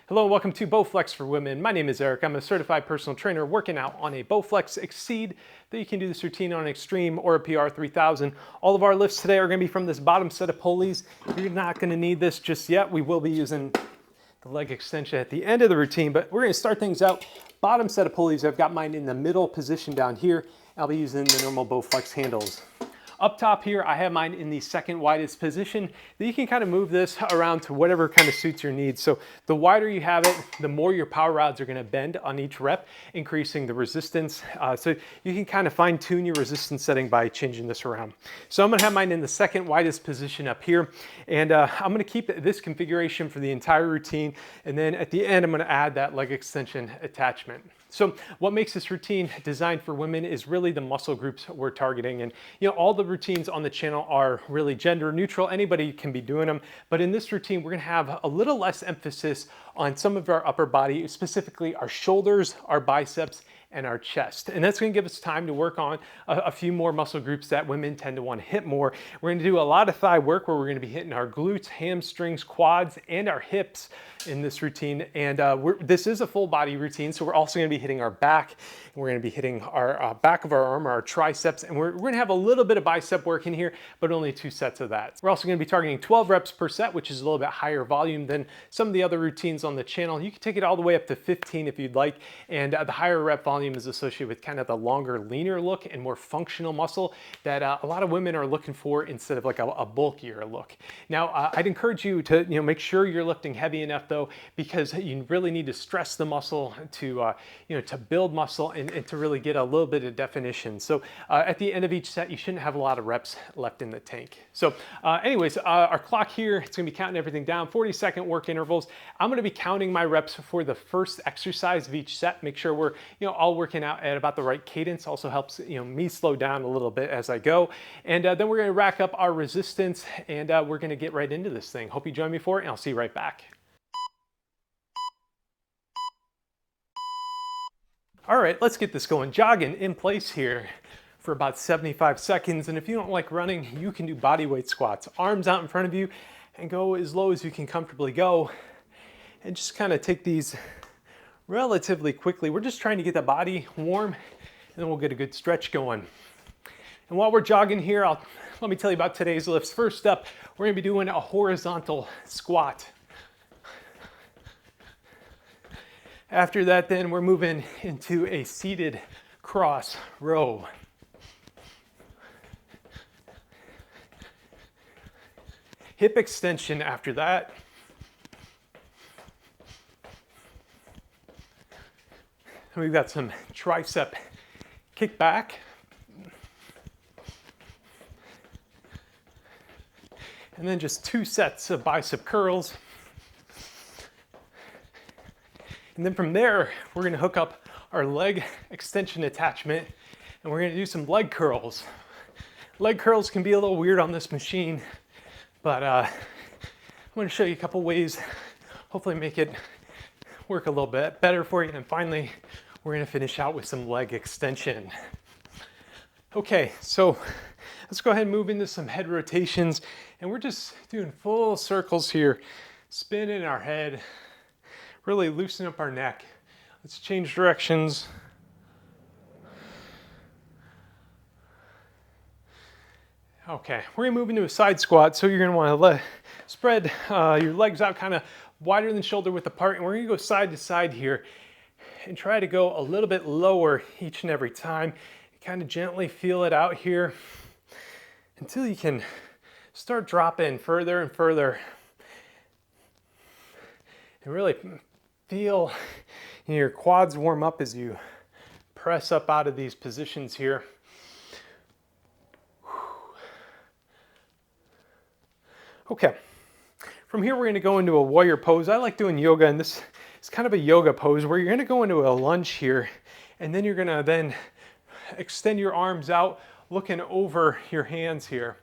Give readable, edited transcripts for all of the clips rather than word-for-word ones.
Hello, welcome to Bowflex for Women. My name is Eric. I'm a certified personal trainer working out on a Bowflex XCEED that you can do this routine on Extreme or a PR 3000. All of our lifts today are going to be from this bottom set of pulleys. You're not going to need this just yet. We will be using the leg extension at the end of the routine, but we're going to start things out. Bottom set of pulleys, I've got mine in the middle position down here. I'll be using the normal Bowflex handles. Up top here, I have mine in the second widest position. You can kind of move this around to whatever kind of suits your needs. So the wider you have it, the more your power rods are going to bend on each rep, increasing the resistance. So you can kind of fine tune your resistance setting by changing this around. So I'm going to have mine in the second widest position up here. And I'm going to keep this configuration for the entire routine. And then at the end, I'm going to add that leg extension attachment. So what makes this routine designed for women is really the muscle groups we're targeting. And all the routines on the channel are really gender neutral. Anybody can be doing them. But in this routine, we're gonna have a little less emphasis on some of our upper body, specifically our shoulders, our biceps, and our chest. And that's gonna give us time to work on a few more muscle groups that women tend to want to hit more. We're gonna do a lot of thigh work where we're gonna be hitting our glutes, hamstrings, quads, and our hips in this routine. And this is a full body routine, so we're also gonna be hitting our back, and we're gonna be hitting our back of our arm, our triceps, and we're gonna have a little bit of bicep work in here, but only 2 sets of that. We're also gonna be targeting 12 reps per set, which is a little bit higher volume than some of the other routines on the channel. You can take it all the way up to 15 if you'd like, and the higher rep volume is associated with kind of the longer, leaner look and more functional muscle that a lot of women are looking for instead of like a bulkier look. Now, I'd encourage you to make sure you're lifting heavy enough though, because you really need to stress the muscle to to build muscle and to really get a little bit of definition. So at the end of each set, you shouldn't have a lot of reps left in the tank. So anyways, our clock here, it's gonna be counting everything down, 40-second work intervals. I'm gonna be counting my reps for the first exercise of each set. Make sure we're all working out at about the right cadence. Also helps me slow down a little bit as I go. And then we're gonna rack up our resistance, and we're gonna get right into this thing. Hope you join me for it, and I'll see you right back. All right, let's get this going. Jogging in place here for about 75 seconds. And if you don't like running, you can do body weight squats. Arms out in front of you and go as low as you can comfortably go. And just kind of take these relatively quickly. We're just trying to get the body warm, and then we'll get a good stretch going. And while we're jogging here, let me tell you about today's lifts. First up, we're gonna be doing a horizontal squat. After that, then we're moving into a seated cross row. Hip extension after that. And we've got some tricep kickback. And then just 2 sets of bicep curls. And then from there, we're gonna hook up our leg extension attachment, and we're gonna do some leg curls. Leg curls can be a little weird on this machine, but I'm gonna show you a couple ways, hopefully make it work a little bit better for you. And finally, we're gonna finish out with some leg extension. Okay, so let's go ahead and move into some head rotations, and we're just doing full circles here, spinning our head, really loosen up our neck. Let's change directions. Okay, we're gonna move into a side squat. So you're gonna wanna spread your legs out kind of wider than shoulder width apart. And we're gonna go side to side here and try to go a little bit lower each and every time. Kind of gently feel it out here until you can start dropping further and further. And really feel your quads warm up as you press up out of these positions here. Okay, from here we're gonna go into a warrior pose. I like doing yoga, and this is kind of a yoga pose where you're gonna go into a lunge here, and then you're gonna then extend your arms out, looking over your hands here.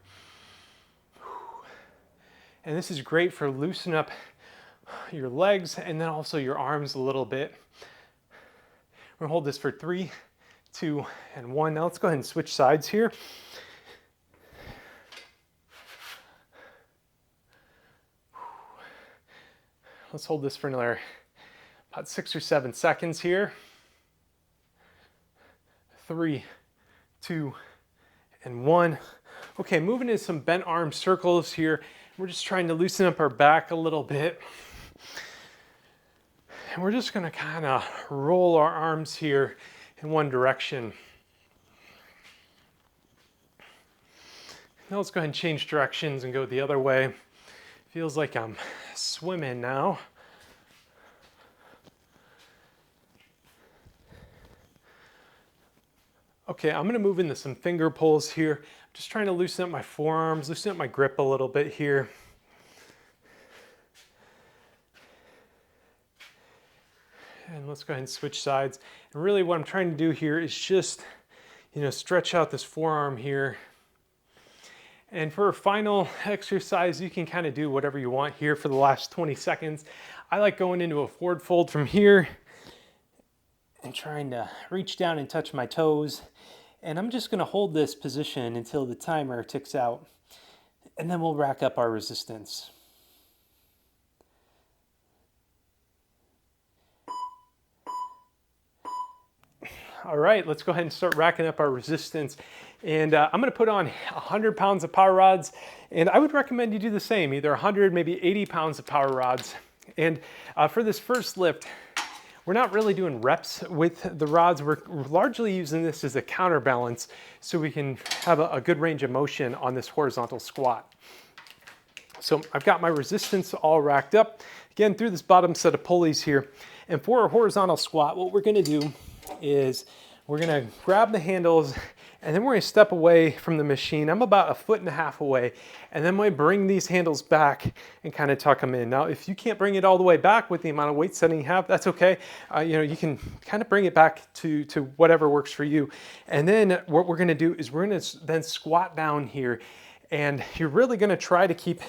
And this is great for loosening up your legs and then also your arms a little bit. We're gonna hold this for 3, 2, and 1. Now let's go ahead and switch sides here. Let's hold this for another About 6 or 7 seconds here. 3, 2, and 1. Okay, moving into some bent arm circles here. We're just trying to loosen up our back a little bit. And we're just gonna kind of roll our arms here in one direction. Now let's go ahead and change directions and go the other way. Feels like I'm swimming now. Okay, I'm gonna move into some finger pulls here. I'm just trying to loosen up my forearms, loosen up my grip a little bit here. And let's go ahead and switch sides. And really what I'm trying to do here is just, stretch out this forearm here. And for a final exercise, you can kind of do whatever you want here for the last 20 seconds. I like going into a forward fold from here and trying to reach down and touch my toes. And I'm just gonna hold this position until the timer ticks out. And then we'll rack up our resistance. All right, let's go ahead and start racking up our resistance. And I'm gonna put on 100 pounds of power rods, and I would recommend you do the same, either 100, maybe 80 pounds of power rods. And for this first lift, we're not really doing reps with the rods. We're largely using this as a counterbalance so we can have a good range of motion on this horizontal squat. So I've got my resistance all racked up, again, through this bottom set of pulleys here. And for a horizontal squat, what we're gonna do is we're gonna grab the handles and then we're gonna step away from the machine. I'm about 1.5 feet away, and then we bring these handles back and kind of tuck them in. Now, if you can't bring it all the way back with the amount of weight setting you have, that's okay. You can kind of bring it back to whatever works for you. And then what we're gonna do is we're gonna then squat down here, and you're really gonna try to keep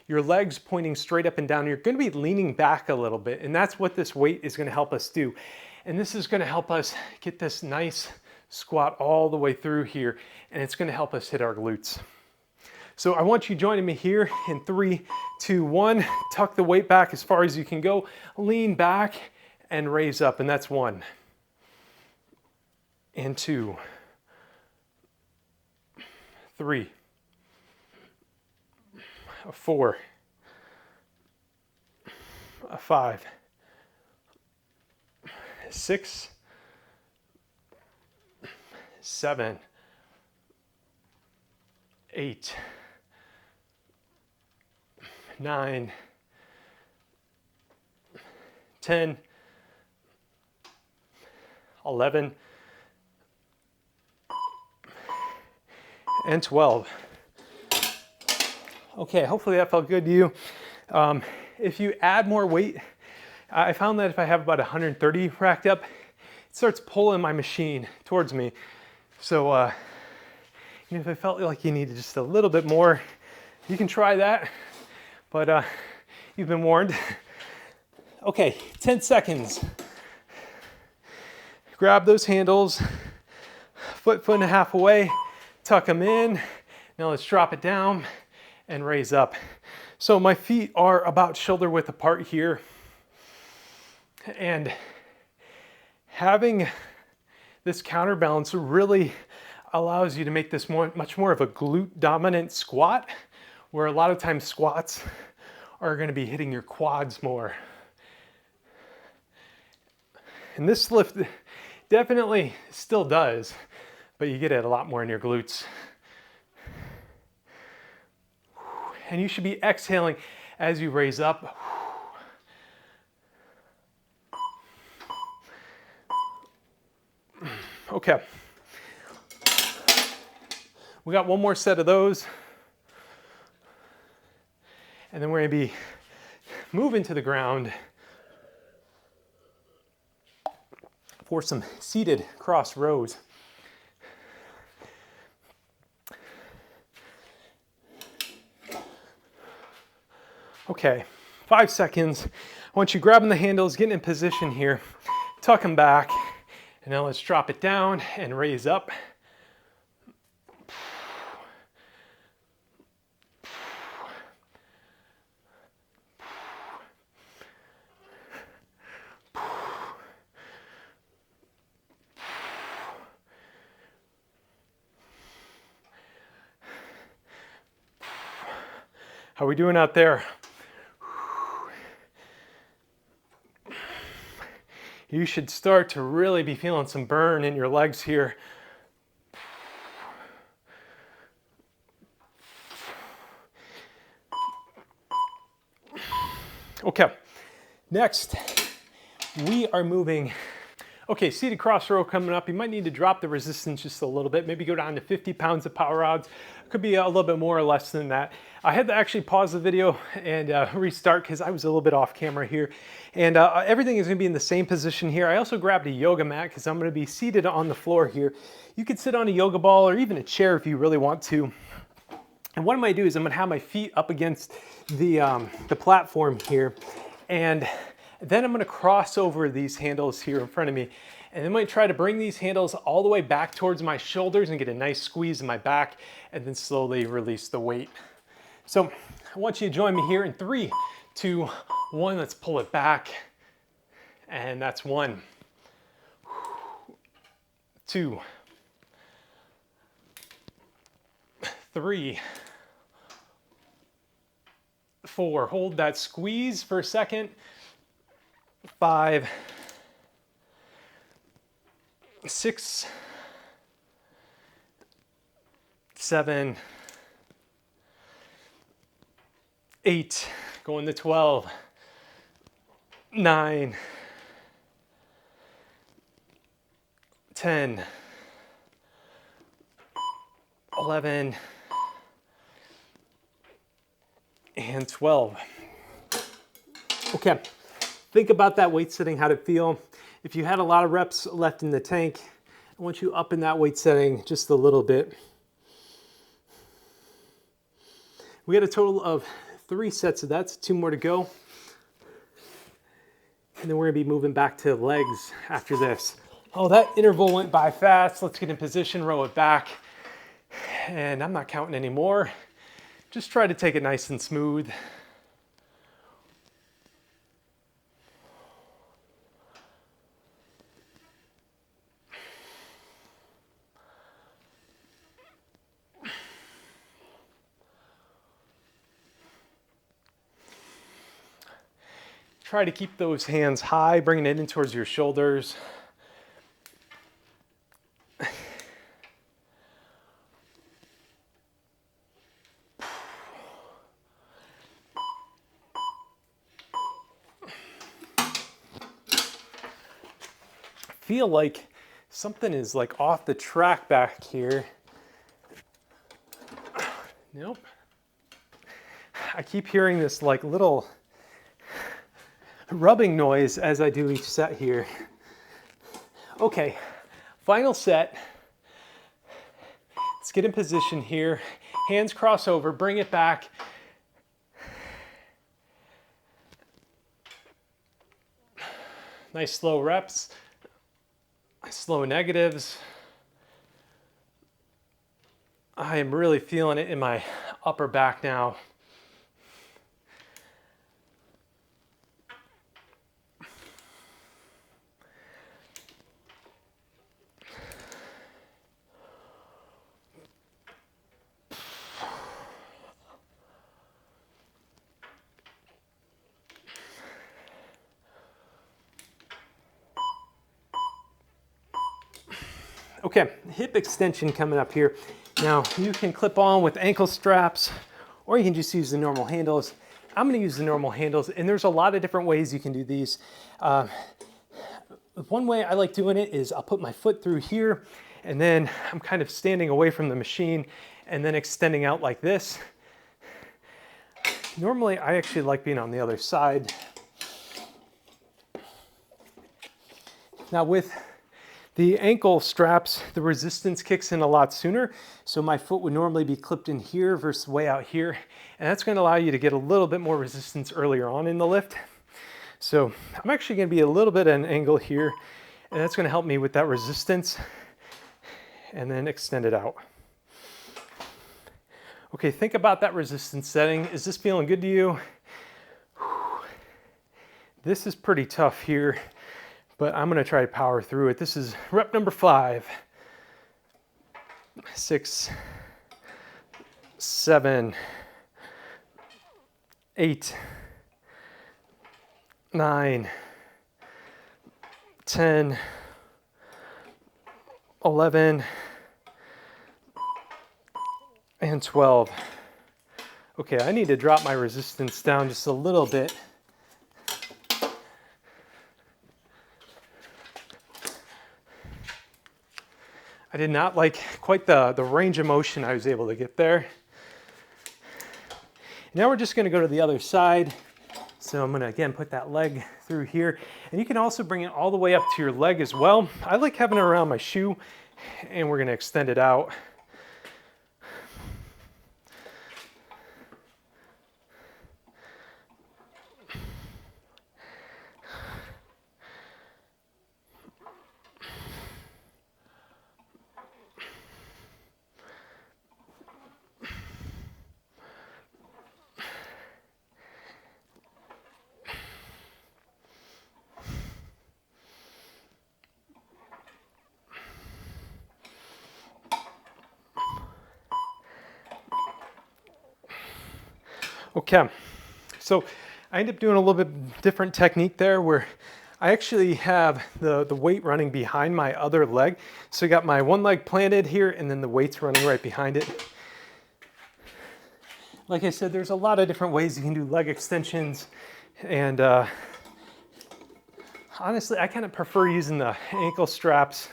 your legs pointing straight up and down. You're gonna be leaning back a little bit, and that's what this weight is gonna help us do. And this is gonna help us get this nice squat all the way through here, and it's gonna help us hit our glutes. So I want you joining me here in 3, 2, 1. Tuck the weight back as far as you can go, lean back and raise up, and that's 1 and 2, 3, 4, 5, 6, 7, 8, 9, 10, 11, and 12. Okay, hopefully that felt good to you. If you add more weight, I found that if I have about 130 racked up, it starts pulling my machine towards me. So if I felt like you needed just a little bit more, you can try that, but you've been warned. Okay, 10 seconds. Grab those handles, 1.5 feet away, tuck them in. Now let's drop it down and raise up. So my feet are about shoulder width apart here. And having this counterbalance really allows you to make this much more of a glute dominant squat, where a lot of times squats are going to be hitting your quads more. And this lift definitely still does, but you get it a lot more in your glutes. And you should be exhaling as you raise up. Okay. We got one more set of those. And then we're gonna be moving to the ground for some seated cross rows. Okay, 5 seconds. I want you grabbing the handles, getting in position here, tuck them back, and now let's drop it down and raise up. How we doing out there? You should start to really be feeling some burn in your legs here. Okay, next we are moving. Okay, seated cross row coming up. You might need to drop the resistance just a little bit, maybe go down to 50 pounds of power rods. Could be a little bit more or less than that. I had to actually pause the video and restart because I was a little bit off camera here. And everything is gonna be in the same position here. I also grabbed a yoga mat because I'm gonna be seated on the floor here. You could sit on a yoga ball or even a chair if you really want to. And what I'm gonna do is I'm gonna have my feet up against the platform here. And then I'm gonna cross over these handles here in front of me. And I'm gonna try to bring these handles all the way back towards my shoulders and get a nice squeeze in my back and then slowly release the weight. So I want you to join me here in 3, 2, 1. Let's pull it back. And that's 1, 2, 3, 4. Hold that squeeze for a second. 5, 6, 7, 8, going to 12, 9, 10, 11, and 12. Okay. Think about that weight setting, how to feel. If you had a lot of reps left in the tank, I want you up in that weight setting just a little bit. We had a total of 3 sets of that, so 2 more to go. And then we're gonna be moving back to legs after this. Oh, that interval went by fast. Let's get in position, row it back. And I'm not counting anymore. Just try to take it nice and smooth. Try to keep those hands high, bringing it in towards your shoulders. Feel like something is like off the track back here. Nope. I keep hearing this like little rubbing noise as I do each set here. Okay, final set. Let's get in position here. Hands cross over, bring it back. Nice slow reps, slow negatives. I am really feeling it in my upper back now. Okay, hip extension coming up here. Now you can clip on with ankle straps or you can just use the normal handles. I'm gonna use the normal handles and there's a lot of different ways you can do these. One way I like doing it is I'll put my foot through here and then I'm kind of standing away from the machine and then extending out like this. Normally I actually like being on the other side. Now with the ankle straps, the resistance kicks in a lot sooner. So my foot would normally be clipped in here versus way out here. And that's gonna allow you to get a little bit more resistance earlier on in the lift. So I'm actually gonna be a little bit at an angle here and that's gonna help me with that resistance and then extend it out. Okay, think about that resistance setting. Is this feeling good to you? This is pretty tough here, but I'm gonna try to power through it. This is rep number 5, 6, 7, 8, 9, 10, 11, and 12. Okay, I need to drop my resistance down just a little bit. I did not like quite the range of motion I was able to get there. Now we're just gonna go to the other side. So I'm gonna, again, put that leg through here. And you can also bring it all the way up to your leg as well. I like having it around my shoe, and we're gonna extend it out. Okay, so I end up doing a little bit different technique there where I actually have the weight running behind my other leg. So I got my one leg planted here and then the weight's running right behind it. Like I said, there's a lot of different ways you can do leg extensions, and honestly, I kind of prefer using the ankle straps,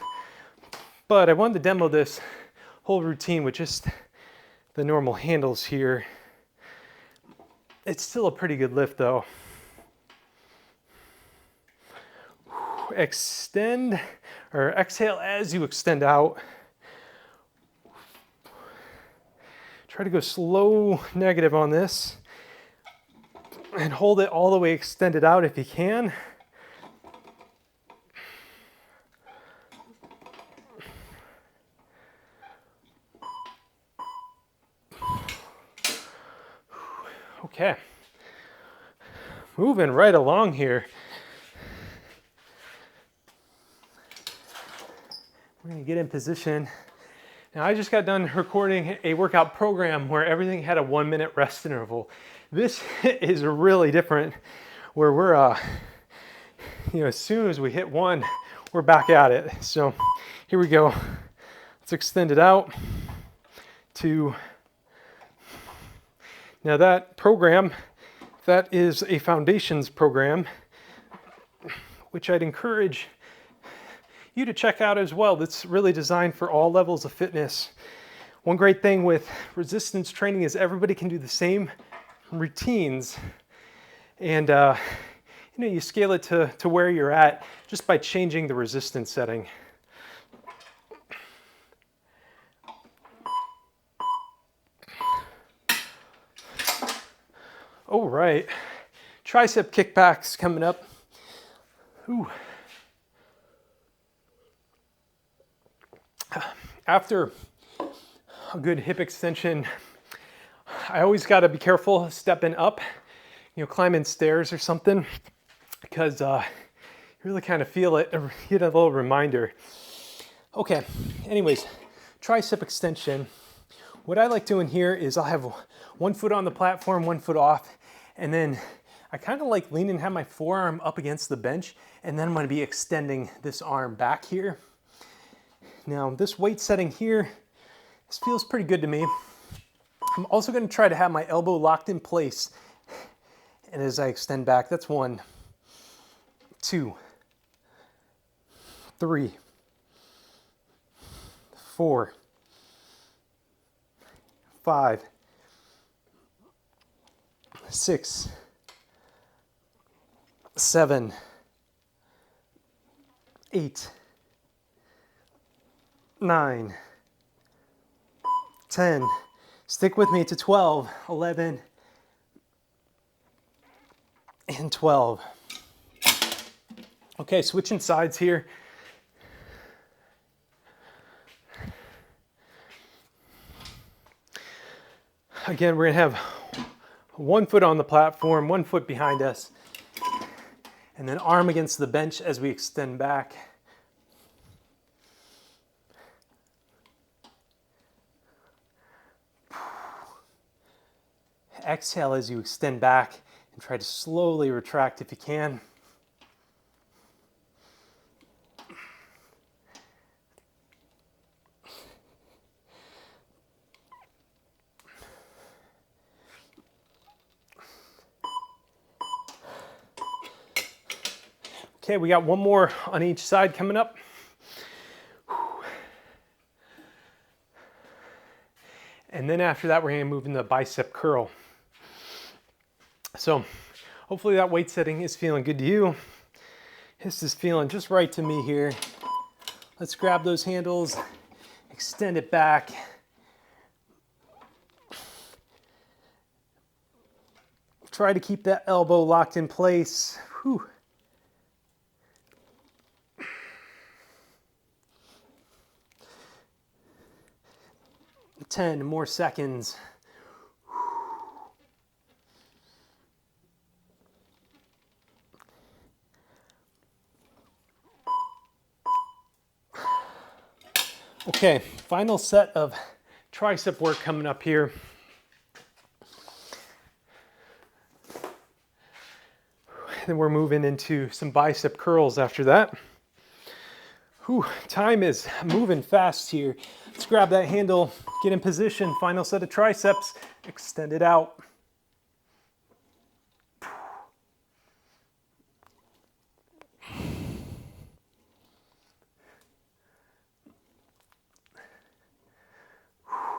but I wanted to demo this whole routine with just the normal handles here. It's still a pretty good lift though. Extend, or exhale as you extend out. Try to go slow negative on this and hold it all the way extended out if you can. Okay, moving right along here. We're gonna get in position. Now I just got done recording a workout program where everything had a 1 minute rest interval. This is really different where we're, as soon as we hit one, we're back at it. So here we go. Let's extend it out to, now that program, that is a foundations program, which I'd encourage you to check out as well. That's really designed for all levels of fitness. One great thing with resistance training is everybody can do the same routines, and you scale it to where you're at just by changing the resistance setting. All right, tricep kickbacks coming up. Ooh. After a good hip extension, I always got to be careful stepping up, climbing stairs or something, because you really kind of feel it, get a little reminder. Okay, anyways, tricep extension. What I like doing here is I'll have one foot on the platform, one foot off, and then I kind of like leaning, have my forearm up against the bench, and then I'm going to be extending this arm back here. Now this weight setting here, this feels pretty good to me. I'm also going to try to have my elbow locked in place, and as I extend back, that's 1, 2, 3, 4, 5, 6, 7, 8, 9, 10, stick with me to 12, 11, and 12. Okay, switching sides here. Again, we're gonna have one foot on the platform, one foot behind us, and then arm against the bench as we extend back. Exhale as you extend back and try to slowly retract if you can. Okay, we got one more on each side coming up. And then after that, we're gonna move into the bicep curl. So hopefully that weight setting is feeling good to you. This is feeling just right to me here. Let's grab those handles, extend it back. Try to keep that elbow locked in place. Whew. 10 more seconds. Okay, final set of tricep work coming up here. Then we're moving into some bicep curls after that. Whew, time is moving fast here. Let's grab that handle, get in position, final set of triceps, extend it out.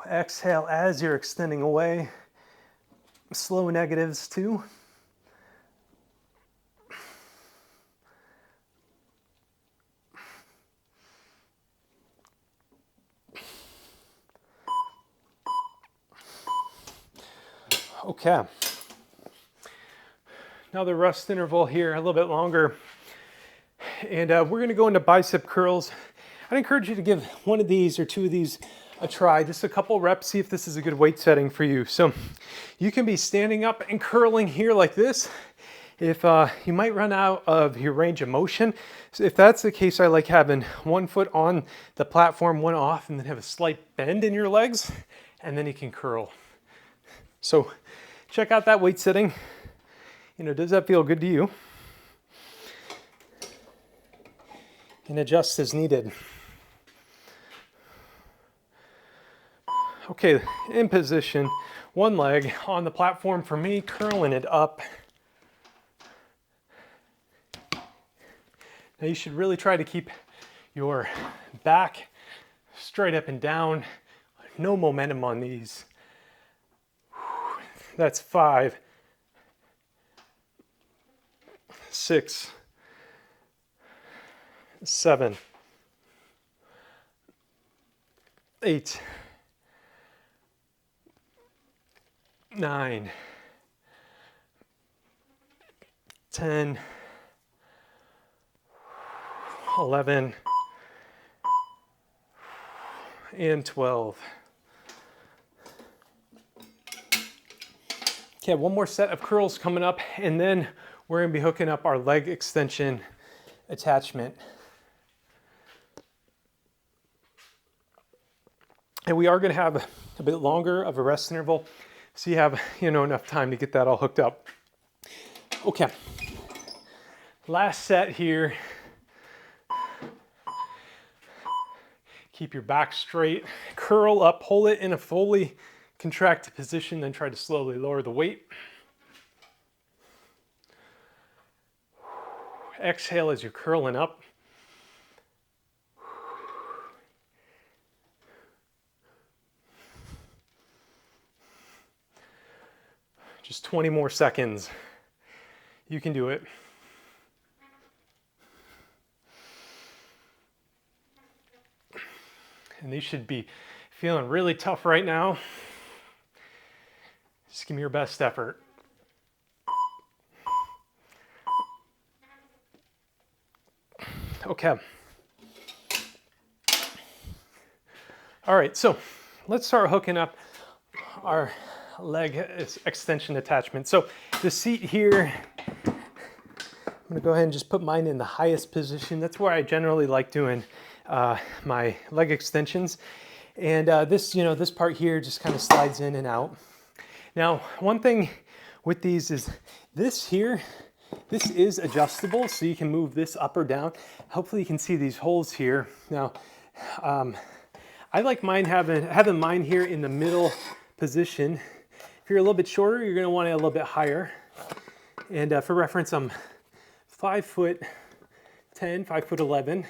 Exhale as you're extending away. Slow negatives too. Okay. Another rest interval here, a little bit longer. And we're going to go into bicep curls. I'd encourage you to give one of these or two of these a try, just a couple reps, see if this is a good weight setting for you. So you can be standing up and curling here like this. If you might run out of your range of motion. So if that's the case, I like having one foot on the platform, one off, and then have a slight bend in your legs, and then you can curl. So check out that weight setting. You know, does that feel good to you? And adjust as needed. Okay, in position, one leg on the platform for me, curling it up. Now you should really try to keep your back straight up and down. No momentum on these. That's 5, 6, 7, 8, 9, 10, 11, and 12. Okay, one more set of curls coming up, and then we're gonna be hooking up our leg extension attachment. And we are gonna have a bit longer of a rest interval, so you have, enough time to get that all hooked up. Okay, last set here. Keep your back straight, curl up, hold it in a fully contracted position, then try to slowly lower the weight. Exhale as you're curling up. Just 20 more seconds. You can do it. And these should be feeling really tough right now. Just give me your best effort. Okay. All right, so let's start hooking up our leg extension attachment. So the seat here, I'm gonna go ahead and just put mine in the highest position. That's where I generally like doing my leg extensions. And this part here just kind of slides in and out. Now, one thing with these is this here, this is adjustable, so you can move this up or down. Hopefully you can see these holes here. Now, I like mine having mine here in the middle position. If you're a little bit shorter, you're gonna want it a little bit higher. And for reference, I'm 5'10", 5'11",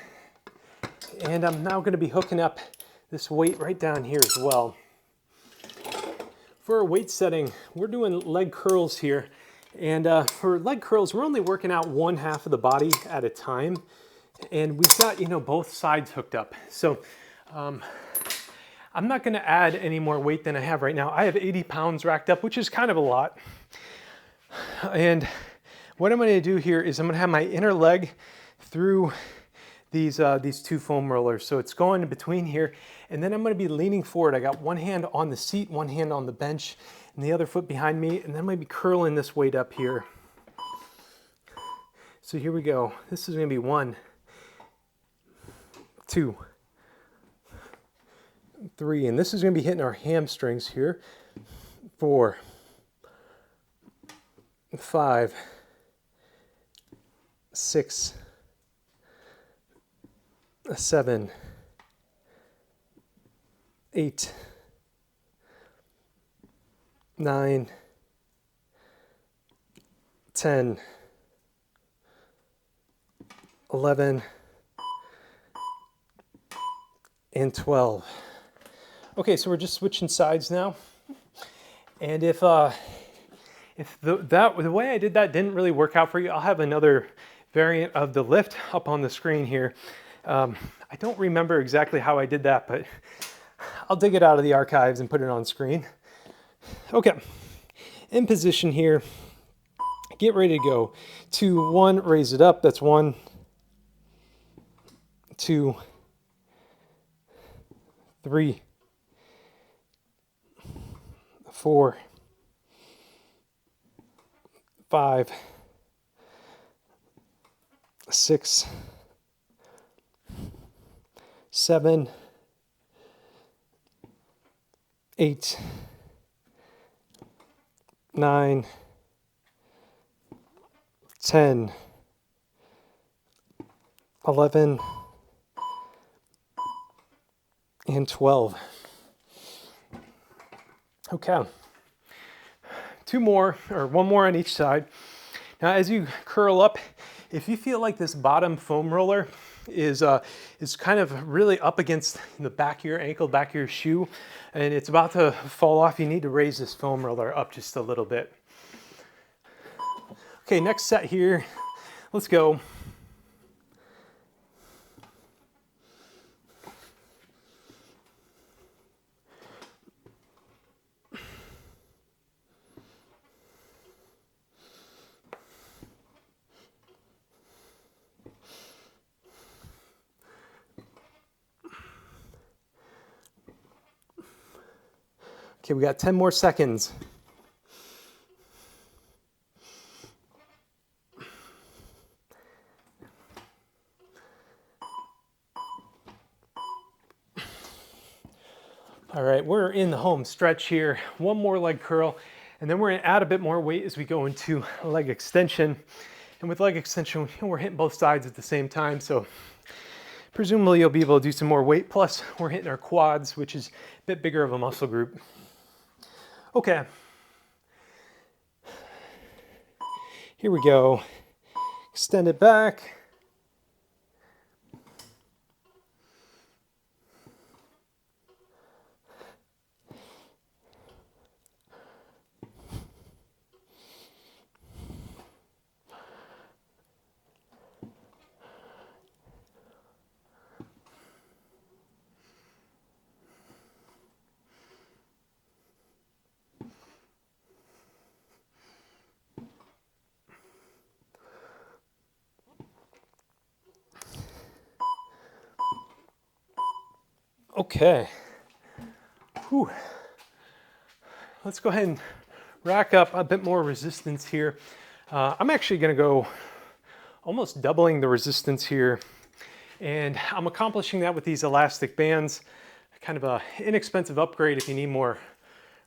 and I'm now gonna be hooking up this weight right down here as well. For our weight setting, we're doing leg curls here. And for leg curls, we're only working out one half of the body at a time. And we've got, you know, both sides hooked up. So I'm not gonna add any more weight than I have right now. I have 80 pounds racked up, which is kind of a lot. And what I'm gonna do here is I'm gonna have my inner leg through these two foam rollers. So it's going in between here, and then I'm gonna be leaning forward. I got one hand on the seat, one hand on the bench, and the other foot behind me, and then I'm gonna be curling this weight up here. So here we go. This is gonna be 1, 2, 3, and this is gonna be hitting our hamstrings here. 4, 5, 6, 7, 8, 9, 10, 11, and 12. Okay, so we're just switching sides now. And if the way I did that didn't really work out for you, I'll have another variant of the lift up on the screen here. I don't remember exactly how I did that, but I'll dig it out of the archives and put it on screen. Okay, in position here, get ready to go. 2, 1, raise it up, that's 1, 2, 3, 4, 5, 6, 7, 8, 9, 10, 11, and 12. Okay, 2 more, or 1 more on each side. Now, as you curl up, if you feel like this bottom foam roller is kind of really up against the back of your ankle, back of your shoe, and it's about to fall off, you need to raise this foam roller up just a little bit. Okay, next set here, let's go. Okay, we got 10 more seconds. All right, we're in the home stretch here. 1 more leg curl, and then we're gonna add a bit more weight as we go into leg extension. And with leg extension, you know, we're hitting both sides at the same time, so presumably you'll be able to do some more weight. Plus, we're hitting our quads, which is a bit bigger of a muscle group. Okay, here we go. Extend it back. Okay, whew. Let's go ahead and rack up a bit more resistance here. I'm actually gonna go almost doubling the resistance here, and I'm accomplishing that with these elastic bands, kind of an inexpensive upgrade if you need more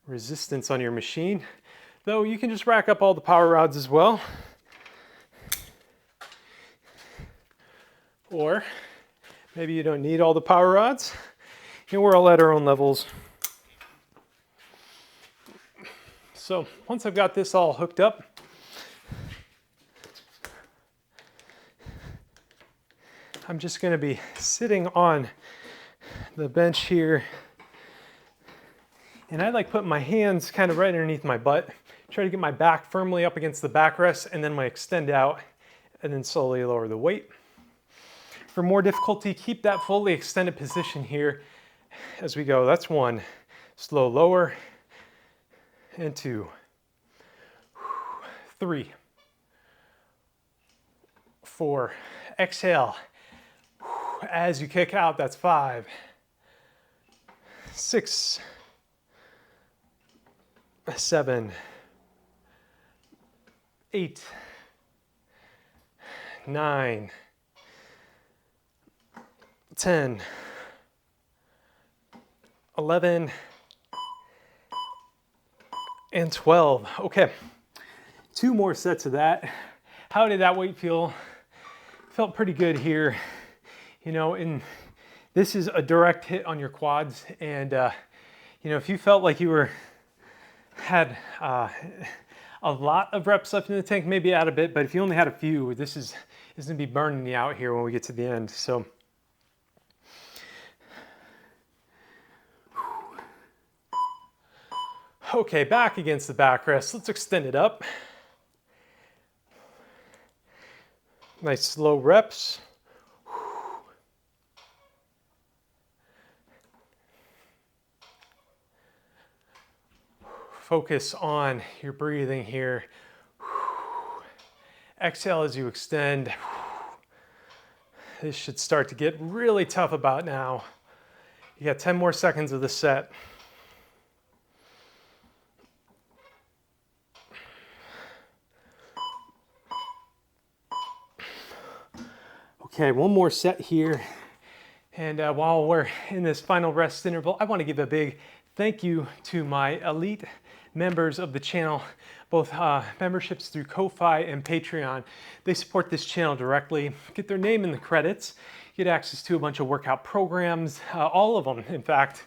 resistance on your machine. Though you can just rack up all the power rods as well. Or maybe you don't need all the power rods. You know, we're all at our own levels. So once I've got this all hooked up, I'm just going to be sitting on the bench here. And I like putting my hands kind of right underneath my butt. Try to get my back firmly up against the backrest, and then I extend out and then slowly lower the weight. For more difficulty, keep that fully extended position here as we go. That's 1. Slow lower. And 2. 3. 4. Exhale. As you kick out, that's 5. 6. 7. 8. 9. 10. 11. And 12. Okay, 2 more sets of that. How did that weight feel? Felt pretty good here. You know, and this is a direct hit on your quads. And, you know, if you felt like you had a lot of reps left in the tank, maybe add a bit, but if you only had a few, this is gonna be burning you out here when we get to the end. So, okay, back against the backrest. Let's extend it up. Nice slow reps. Focus on your breathing here. Exhale as you extend. This should start to get really tough about now. You got 10 more seconds of the set. Okay, 1 more set here. And while we're in this final rest interval, I want to give a big thank you to my elite members of the channel, both memberships through Ko-Fi and Patreon. They support this channel directly, get their name in the credits, get access to a bunch of workout programs, all of them, in fact.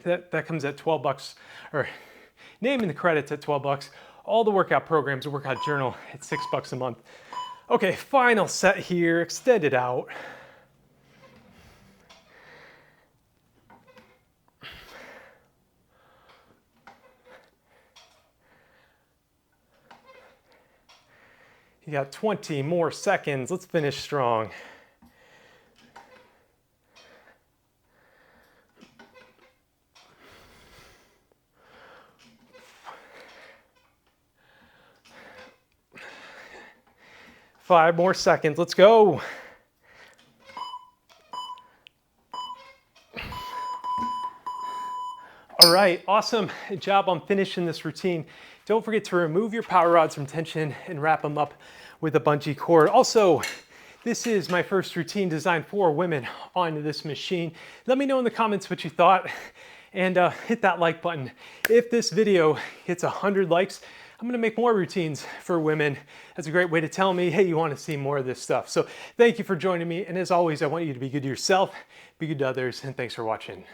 That comes at 12 bucks, or name in the credits at 12 bucks. All the workout programs, a workout journal, it's 6 bucks a month. Okay, final set here, extend it out. You got 20 more seconds. Let's finish strong. Five more seconds. Let's go. All right, awesome job on finishing this routine. Don't forget to remove your power rods from tension and wrap them up with a bungee cord. Also, this is my first routine designed for women on this machine. Let me know in the comments what you thought, and hit that like button. If this video hits 100 likes, I'm gonna make more routines for women. That's a great way to tell me, hey, you wanna see more of this stuff. So thank you for joining me, and as always, I want you to be good to yourself, be good to others, and thanks for watching.